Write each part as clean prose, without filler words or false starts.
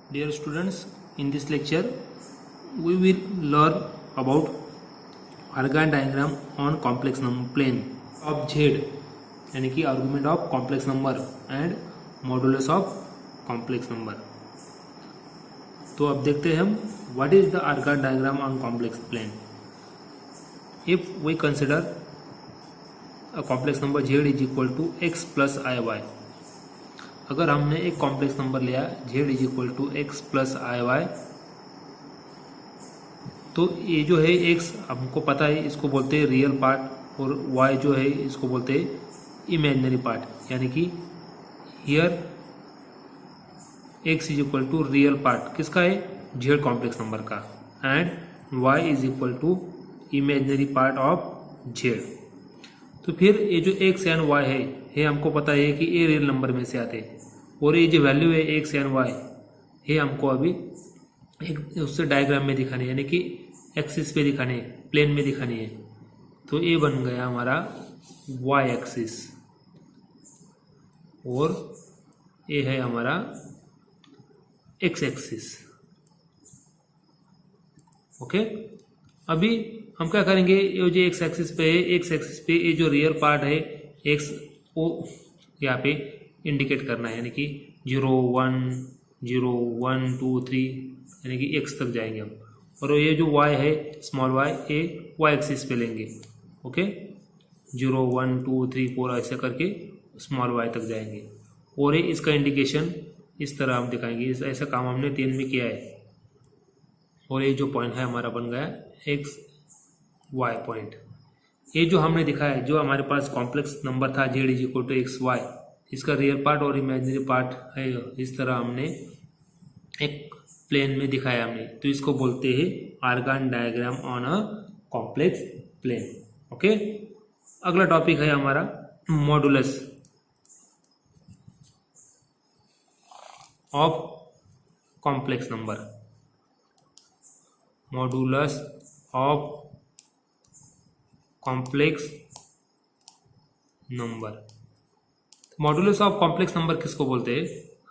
Dear students, in this lecture we will learn about Argand diagram on complex number plane of Z, यानी कि argument of complex number and modulus of complex number. तो अब देखते हैं हम what is the आर्गand diagram on complex plane. If we consider a complex number Z is equal to x plus I Y, अगर हमने एक कॉम्प्लेक्स नंबर लिया Z is equal to x plus I Y, तो ये जो है x हमको पता है इसको बोलते हैं रियल पार्ट और y जो है इसको बोलते हैं इमेजिनरी पार्ट, यानी कि here x is equal to real part किसका है, Z कॉम्प्लेक्स नंबर का, and y is equal to imaginary part of Z। तो फिर ये जो x एंड y है ये हमको पता है कि ये रियल नंबर में से आते हैं, और ये जो वैल्यू है x एंड y ये हमको अभी एक उससे डायग्राम में दिखाने है, यानी कि एक्सिस पे दिखाने है, प्लेन में दिखाने है। तो ये बन गया हमारा y एक्सिस और ये है हमारा x एक्सिस। ओके, अभी हम क्या करेंगे, ये जो x एक्सिस पे है, x एक्सिस पे ये जो रियल पार्ट है x वो यहाँ पे इंडिकेट करना है, यानी कि 0 1 0 1 2 3 यानी कि x तक जाएंगे हम, और ये जो y है स्मॉल y ये y एक्सिस पे लेंगे। ओके, 0 1 2 3 4 ऐसे करके स्मॉल y तक जाएंगे, और ये इसका इंडिकेशन इस तरह हम दिखाएंगे। ऐसा काम हमने 3 में किया है, और ये जो पॉइंट है हमारा बन गया एक्स वाई पॉइंट। ये जो हमने दिखाया है, जो हमारे पास कॉम्प्लेक्स नंबर था Z is equal to x y, इसका रियल पार्ट और इमेजिनरी पार्ट है, इस तरह हमने एक प्लेन में दिखाया हमने, तो इसको बोलते हैं Argand diagram on a complex plane. Okay, अगला टॉपिक है हमारा modulus of complex number. Modulus of complex number, modulus of complex number किसको बोलते हैं?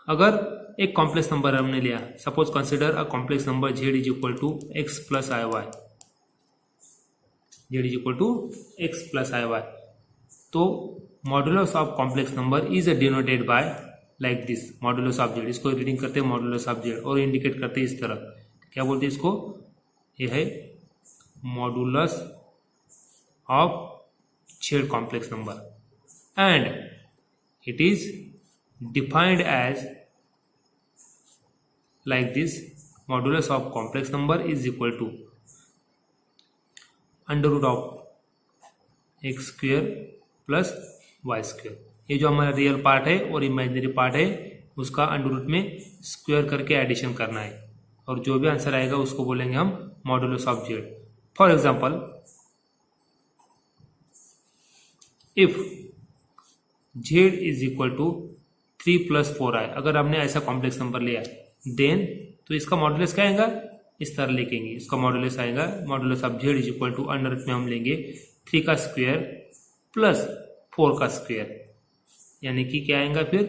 अगर एक कॉम्प्लेक्स नंबर हमने लिया, suppose consider a complex number Z is equal to x plus I Y, Z is equal to x plus I Y, तो modulus of complex number is denoted by like this, modulus of Z। इसको reading करते हैं modulus of Z और indicate करते हैं इस तरह, क्या बोलते हैं इसको, यह है modulus of Z complex number, and it is defined as like this, modulus of complex number is equal to under root of x square plus y square. ये जो हमारा रियल पार्ट है और इमेजिनरी पार्ट है उसका under root में square करके addition करना है, और जो भी आंसर आएगा उसको बोलेंगे हम modulus of Z। For example, if Z is equal to 3 plus 4i, अगर हमने ऐसा कॉम्प्लेक्स नंबर लिया देन तो इसका मॉडुलस क्या आएगा, इस तरह लिखेंगे, इसका मॉडुलस आएगा modulus of Z is equal to under root में हम लेंगे 3 का स्क्वायर प्लस 4 का स्क्वायर, यानी कि क्या आएगा फिर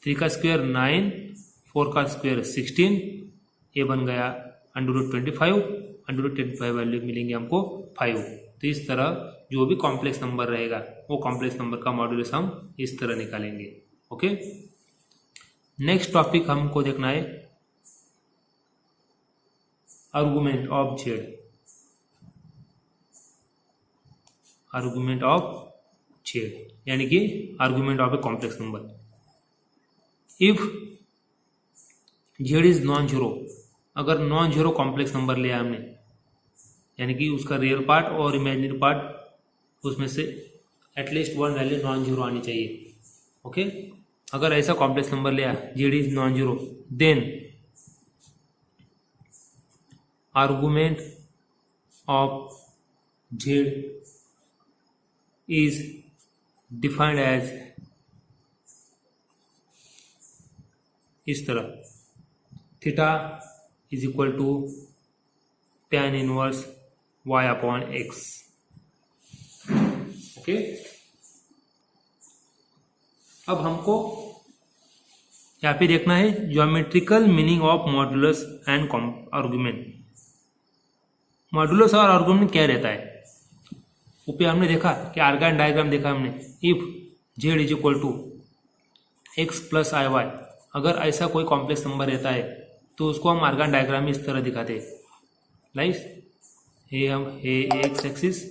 3 का स्क्वायर 9 4 का स्क्वायर 16, ये बन गया under root 25, under root 25 value मिलेंगे हमको 5। तो इस तरह जो भी कॉम्प्लेक्स नंबर रहेगा वो कॉम्प्लेक्स नंबर का मॉडुलस हम इस तरह निकालेंगे। ओके, नेक्स्ट टॉपिक हमको देखना है argument of Z। Argument of Z यानी कि argument of a complex number. If Z is non zero, अगर नॉन जीरो कॉम्प्लेक्स नंबर लिया हमने, यानी कि उसका रियल पार्ट और इमेजिनरी पार्ट उसमें से at least one value non zero आनी चाहिए। ओके, अगर ऐसा कॉम्प्लेक्स नंबर लिया Z is non zero, then argument of Z is defined as इस तरह, theta is equal to tan inverse y upon x। Okay, अब हमको यहाँ पे देखना है geometrical meaning of modulus and argument. Modulus और आर्गुमेंट क्या रहता है, ऊपर हमने देखा कि आर्गन डायग्राम देखा हमने, if z is equal to x plus I Y, अगर ऐसा कोई कॉम्प्लेक्स नंबर रहता है तो उसको हम आर्गन डायग्राम में इस तरह दिखाते हैं। लाइक ये हम एक्स एक्सिस,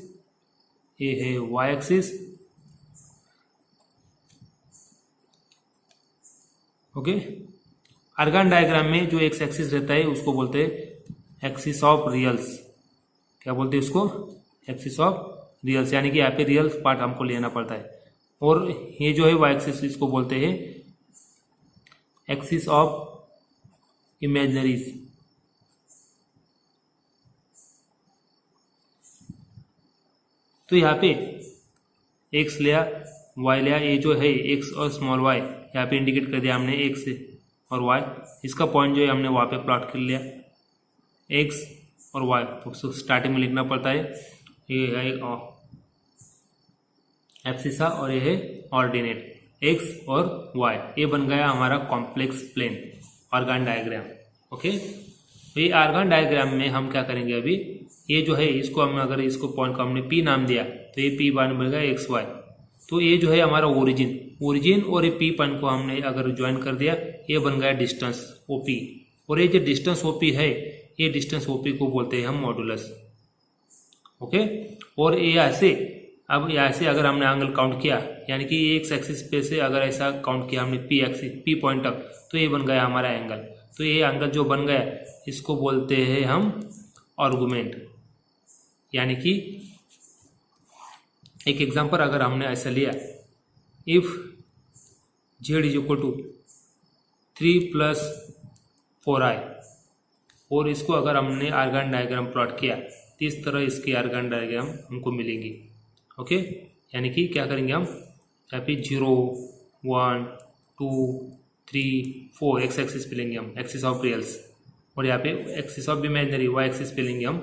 ये है y axis, okay. Argand diagram में जो एक्स एक्सिस रहता है उसको बोलते हैं एक्सिस ऑफ रियल्स। क्या बोलते हैं उसको, एक्सिस ऑफ रियल्स, यानी कि यहाँ पे रियल पार्ट हमको लेना पड़ता है। और ये जो है वाई एक्सिस, इसको बोलते हैं एक्सिस ऑफ इमेजनरीज। तो यहाँ पे एक्स लिया, वाई लिया, ये जो है एक्स और स्मॉल वाई यहाँ पे इंडिकेट कर दिया हमने एक्स और वाई। इसका पॉइंट जो है हमने वहाँ पे प्लॉट कर लिया एक्स और वाई। तो स्टार्टिंग में लिखना पड़ता है ये है एब्सिसा और ये है ऑर्डिनेट एक्स और वाई। ये बन गया हमारा complex plane Argand diagram, okay. तो ये आर्गन डायग्राम में हम क्या करेंगे अभी, ये जो है इसको हम अगर इसको पॉइंट को हमने पी नाम दिया तो ये पी बन गया एक्स वाई। तो ये जो है हमारा ओरिजिन और ये पी पॉइंट को हमने अगर ज्वाइन कर दिया, ये बन गया डिस्टेंस ओपी। और ये जो डिस्टेंस ओपी है, ये डिस्टेंस ओपी को बोलते हैं हम मॉडुलस, ओके। और ये ऐसे, अब ऐसे अगर हमने एंगल काउंट किया, यानी कि एक्स एक्सिस पे से अगर ऐसा काउंट किया हमने पी एक्सिस पी पॉइंट तक, तो ये बन गया हमारा एंगल। तो ये एंगल जो बन गया इसको बोलते हैं हम आर्गुमेंट। यानी कि एक एग्जांपल अगर हमने ऐसा लिया, if z is equal to 3 + 4i, और इसको अगर हमने आर्गन डायग्राम प्लॉट किया तो इस तरह इसकी आर्गन डायग्राम हमको मिलेंगी, ओके। यानी कि क्या करेंगे हम, यहाँ पे 0 1 2 3 4 एक्स एक्सिस पे लेंगे हम, एक्सिस ऑफ रियल्स। और यहाँ पे axis of imaginary y axis पे लेंगे हम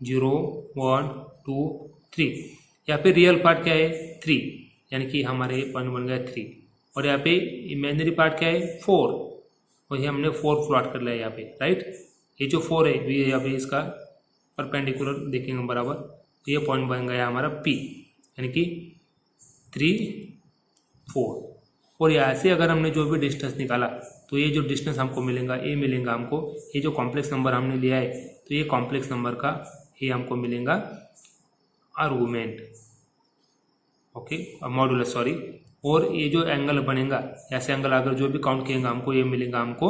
0 1 2 3। यहाँ पे रियल पार्ट क्या है 3, यानी कि हमारे पॉइंट बन गया 3। और यहाँ पे इमेजिनरी पार्ट क्या है 4, और ये हमने 4 प्लॉट कर लिया यहाँ पे, राइट। ये जो 4 है ये यहाँ पे इसका परपेंडिकुलर देखेंगे बराबर, तो ये पॉइंट बन गया हमारा P, यानी कि 3 4। और यहाँ से अगर हमने जो भी डिस्टेंस निकाला तो ये जो डिस्टेंस हमको मिलेगा, ये मिलेगा हमको, ये जो कॉम्प्लेक्स नंबर हमने लिया है तो ये कॉम्प्लेक्स नंबर का ये हमको मिलेगा आर्गुमेंट, ओके, मॉडुलस सॉरी। और ये जो एंगल बनेगा, ऐसे एंगल अगर जो भी काउंट किएगा हमको, ये मिलेगा हमको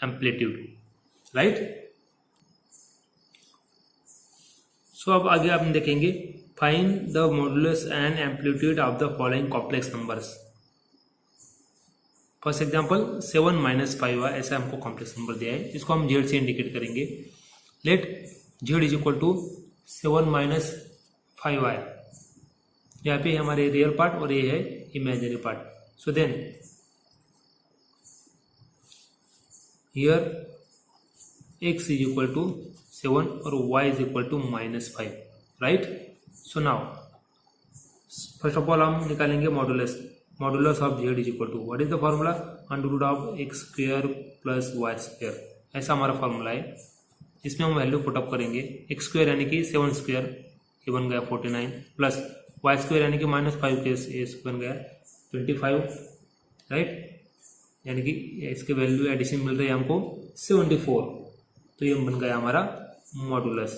एम्पलीट्यूड, राइट। सो अब आगे आप देखेंगे, find the modulus and amplitude of the following complex numbers. First example 7 - 5i, ऐसा हमको कॉम्प्लेक्स नंबर दिया है, इसको हम z से इंडिकेट करेंगे। Let z is equal to 7 - 5i। यहाँ पे हमारे रियल पार्ट और ये है imaginary part. So then here x is equal to 7 और y is equal to -5, right. So now first of all हम निकालेंगे modulus of z is equal to, what is the formula, √ of x² + y²। ऐसा हमारा formula है। इसमें हम value put up करेंगे, x² यानी कि 7², ये बन गया 49, प्लस y² यानी कि -5 के ये बन गया 25, राइट। यानी कि इसके वैल्यू एडिशन मिल रही है हमको 74, तो ये बन गया हमारा मॉडुलस।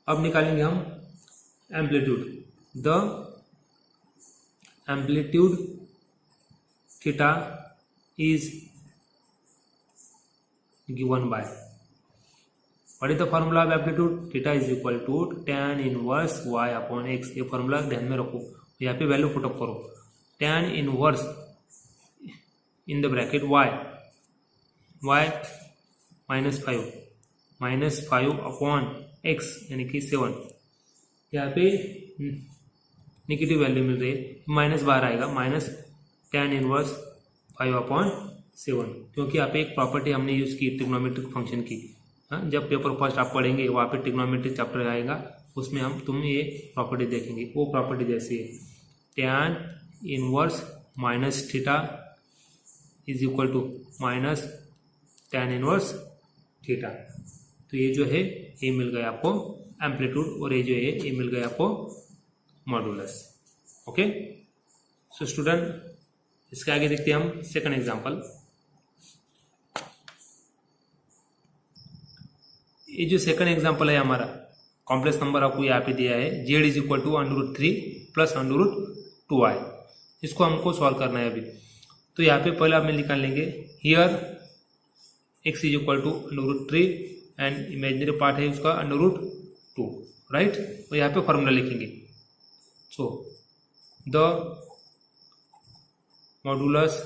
अब निकालेंगे हम amplitude. The amplitude theta is given by, what is the formula of amplitude, theta is equal to tan inverse y upon x। ये फॉर्मूला ध्यान में रखो, यहाँ पे वैल्यू पुटअप करो, tan inverse in the bracket y -5 upon x यानी कि 7। यहाँ पे नेगेटिव वैल्यू मिल रही है, माइनस बाहर आएगा, -tan इनवर्स 5 अपॉन 7, क्योंकि यहाँ पे एक प्रॉपर्टी हमने यूज की ट्रिग्नोमेट्रिक फंक्शन की। हाँ, जब पेपर फर्स्ट आप पढ़ेंगे वहाँ पे ट्रिग्नोमेट्रिक चैप्टर आएगा, उसमें तुम ये प्रॉपर्टी देखेंगे। वो प्रॉपर्टी जैसी है tan inverse -θ is equal to minus tan inverse theta. तो ये जो है ये मिल गया आपको एम्पलीट्यूड और ये जो है ये मिल गया आपको मॉडुलस। ओके, सो स्टूडेंट इसके आगे देखते हैं हम सेकंड एग्जांपल। ये जो सेकंड एग्जांपल है हमारा कॉम्प्लेक्स नंबर आपको यहाँ पे दिया है z is equal to √3 plus √2i। इसको हमको सॉल्व करना है अभी। तो यहाँ पे पहले हम निकाल लेंगे here x is equal to √3 and imaginary part है उसका √2, राइट। और यहाँ पे फॉर्मूला लिखेंगे। So the modulus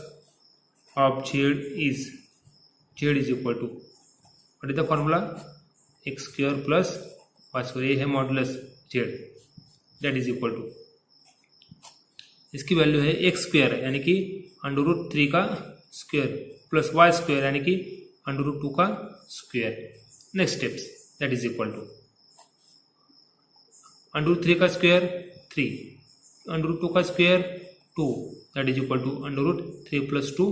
of z is equal to what is the formula x square plus y square. ये है modulus z, that is equal to इसकी value है एक्स स्क्वायर यानी कि √3 का स्क्वायर प्लस वाई स्क्वायर यानी कि √2 का square. Next steps that is equal to √3 का स्क्वायर 3, √2 का square 2, that is equal to √3 plus 2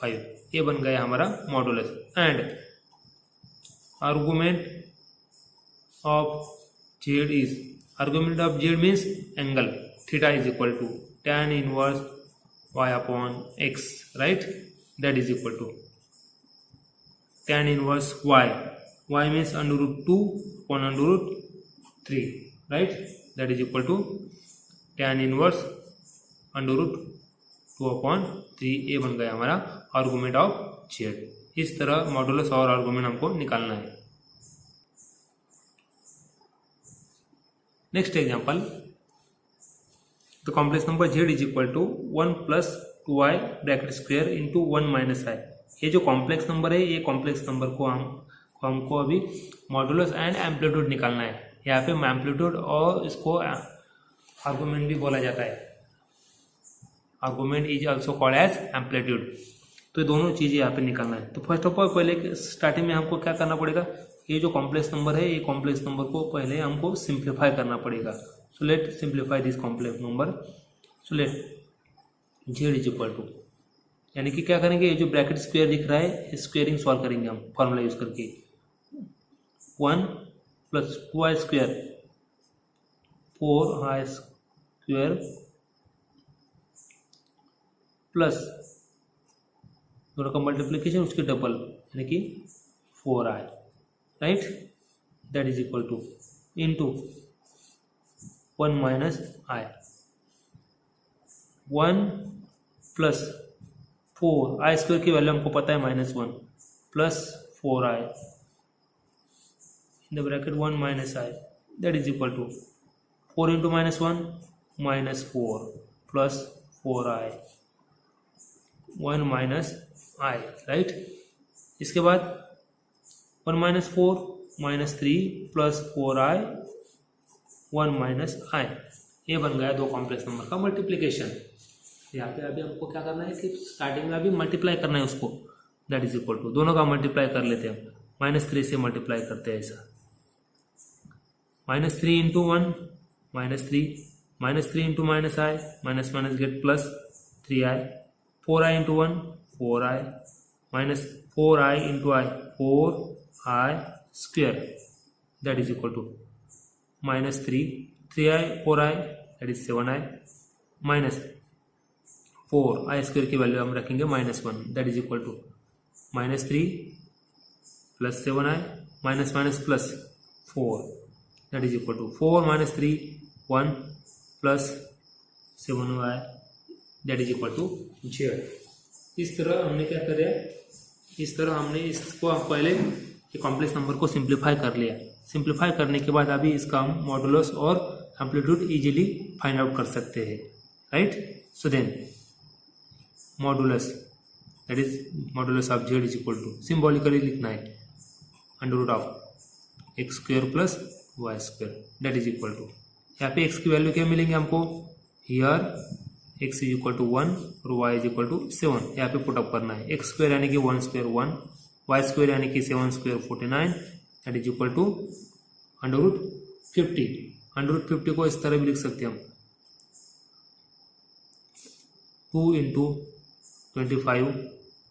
5। ये बन गया हमारा modulus. And argument of z is, argument of z means angle theta is equal to tan inverse y upon x, right. That is equal to tan inverse y means √2 upon √3, right. That is equal to tan inverse √2 upon 3। ये बन गया हमारा argument of z। इस तरह modulus और argument हमको निकालना है। Next example, the complex number z is equal to 1 plus 2i bracket square into 1 minus i। ये जो कॉम्प्लेक्स नंबर है ये कॉम्प्लेक्स नंबर को हमको अभी मॉडुलस एंड एम्पलीट्यूड निकालना है। यहाँ पे एम्पलीट्यूड और इसको आर्गुमेंट भी बोला जाता है। Argument is also called as amplitude. तो दोनों चीज़ें यहाँ पे निकालना है। तो फर्स्ट ऑफ ऑल पहले स्टार्टिंग में हमको क्या करना पड़ेगा, ये जो कॉम्प्लेक्स नंबर है ये कॉम्प्लेक्स नंबर को पहले हमको सिंप्लीफाई करना पड़ेगा। So let simplify this complex number. So let z is equal to, यानी कि क्या करेंगे, ये जो ब्रैकेट स्क्वायर दिख रहा है स्क्वेयरिंग सॉल्व करेंगे हम फॉर्मूला यूज करके। 1 plus 2i square 4i square plus दोनों का मल्टीप्लीकेशन उसके डबल यानी कि 4i, right. That is equal to into 1 minus i, 1 plus 4 i square की वैल्यू हमको पता है -1 plus 4i in the bracket 1 minus i, that is equal to 4 into -1 -4 plus 4i 1 minus i, right. इसके बाद 1 minus 4 -3 plus 4i 1 minus i। ये बन गया दो कॉम्प्लेक्स नंबर का मल्टीप्लीकेशन। यहाँ पे अभी हमको क्या करना है कि स्टार्टिंग में अभी मल्टीप्लाई करना है उसको। दैट इज इक्वल टू दोनों का मल्टीप्लाई कर लेते हैं हम, -3 से मल्टीप्लाई करते हैं ऐसा। -3 into 1 -3, -3 into -i minus minus get plus 3i, 4i into 1 4i minus 4i into i 4i square, that is equal to -3 3i 4i दैट इज 7i माइनस 4i स्क्वेयर की वैल्यू हम रखेंगे -1, that is equal to -3 plus 7i minus minus plus 4, that is equal to 4 minus 3 1 plus 7i that is equal to z। इस तरह हमने क्या कर दिया, इस तरह हमने इसको पहले ये कॉम्प्लेक्स नंबर को सिंप्लीफाई कर लिया। सिंप्लीफाई करने के बाद अभी इसका हम मॉडुलस और एम्पलीट्यूड इजीली फाइंड आउट कर सकते हैं, right. So then modulus that is modulus of z is equal to symbolically लिखना है √x square plus y square, that is equal to यहाँ पे x की वैल्यू क्या मिलेंगे हमको, here x is equal to 1 और y इज इक्वल टू 7 यहाँ पे पुटअप करना है। x स्क्वायर यानी कि 1 स्क्वायर 1, y स्क्वायर यानी कि 7 square 49 that is equal to √50। √50 को इस तरह भी लिख सकते हैं हम 2 into 25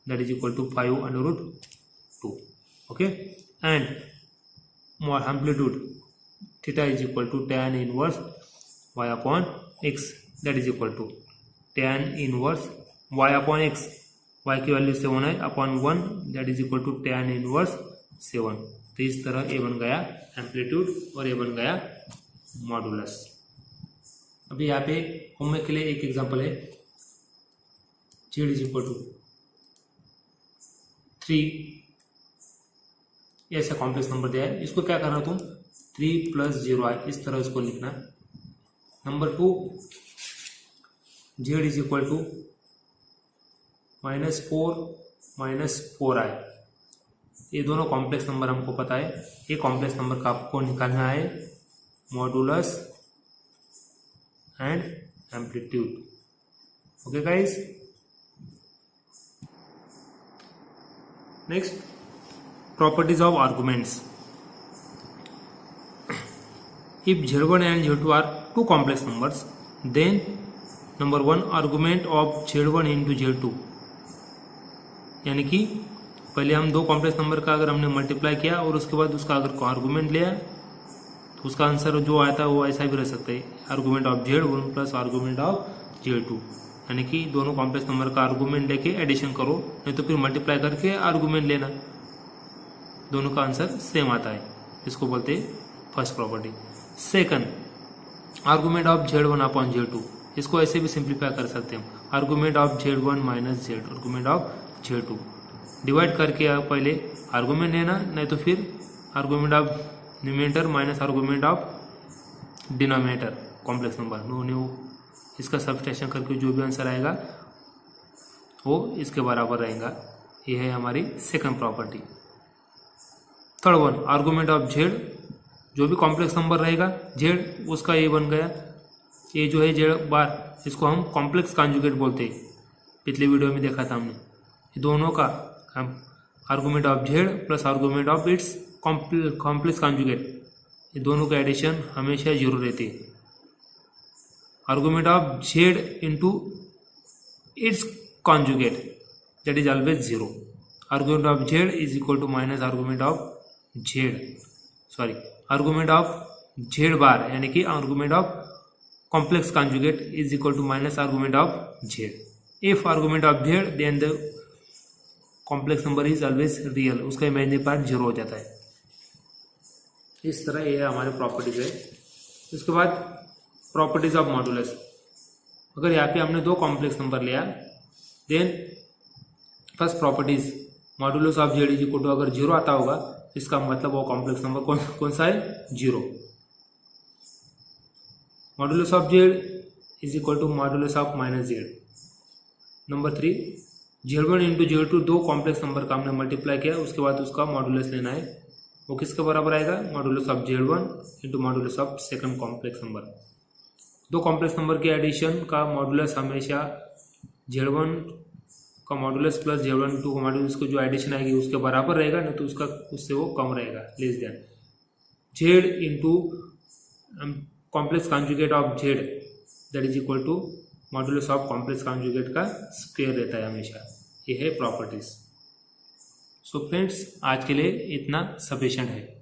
that is equal to 5/√2. Okay, and amplitude theta is equal to tan inverse y upon x, that is equal to tan inverse y upon x, y की value 7 है upon 1, that is equal to tan inverse 7. तो इस तरह ए बन गया amplitude और ए बन गया मॉडुलस. अभी यहाँ पे होमवर्क के लिए एक एग्जांपल है, z इज इक्वल टू 3, ऐसा कॉम्प्लेक्स नंबर दिया है. इसको क्या करना तुम 3 + 0i इस तरह इसको लिखना. Number 2, z is equal to -4 - 4i. ये दोनों कॉम्प्लेक्स नंबर हमको पता है. ये कॉम्प्लेक्स नंबर का आपको निकालना है modulus and amplitude. Okay guys, next properties of arguments. If Z1 and Z2 are two complex numbers, then number 1 argument of Z1 into Z2, यानी कि पहले हम दो कॉम्प्लेक्स नंबर का अगर हमने मल्टीप्लाई किया और उसके बाद उसका अगर आर्गूमेंट लिया तो उसका आंसर जो आता है वो ऐसा भी रह सकता है, argument of Z1 plus argument of Z2. यानी कि दोनों कॉम्प्लेक्स नंबर का आर्गूमेंट लेके एडिशन करो, नहीं तो फिर मल्टीप्लाई करके आर्गूमेंट लेना, दोनों का आंसर सेम आता है. इसको बोलते हैं first property. Second, argument of Z1 upon Z2, इसको ऐसे भी सिंप्लीफाई कर सकते हैं, argument of Z1 minus Z, argument of Z2. Divide करके आप पहले आर्गूमेंट लेना, नहीं तो फिर argument of numerator minus argument of denominator complex number new, इसका सब्सट्रैक्शन करके जो भी आंसर आएगा वो इसके बराबर रहेगा. ये है हमारी second property. Third one, argument of Z, जो भी कॉम्प्लेक्स नंबर रहेगा Z उसका ये बन गया, ये जो है Z बार, इसको हम कॉम्प्लेक्स कॉन्जुगेट बोलते हैं, पिछले वीडियो में देखा था हमने. ये दोनों का argument of Z plus argument of its complex conjugate, ये दोनों का एडिशन हमेशा 0 रहती है. Argument of Z into its conjugate, that is always 0. Argument of Z is equal to minus argument of argument of Z bar, यानी कि argument of complex conjugate is equal to minus argument of Z. If argument of Z then the complex number is always real, उसका imaginary part 0 हो जाता है. इस तरह ये हमारे प्रॉपर्टीज है. उसके बाद प्रॉपर्टीज ऑफ मॉडुलस. अगर यहाँ पे हमने दो कॉम्प्लेक्स नंबर लिया, then first properties modulus of Z is equal to, अगर 0 आता होगा इसका मतलब वो कॉम्प्लेक्स नंबर कौन सा है, 0. Modulus of Z is equal to modulus of -Z. Number 3, Z1 into Z2 दो कॉम्प्लेक्स नंबर का हमने मल्टीप्लाई किया, उसके बाद उसका मॉडुलस लेना है, वो किसके बराबर आएगा, modulus of Z1 into modulus of second complex number. दो कॉम्प्लेक्स नंबर के एडिशन का मॉडुलस हमेशा Z1 का मॉडुलस प्लस Z1 का मॉडुलस को जो एडिशन आएगी उसके बराबर रहेगा, नहीं तो उसका उससे वो कम रहेगा, less than. Z into complex conjugate of Z, that is equal to modulus of complex conjugate का स्क्वायर रहता है हमेशा. ये है प्रॉपर्टीज. सो फ्रेंड्स, आज के लिए इतना सफिशिएंट है.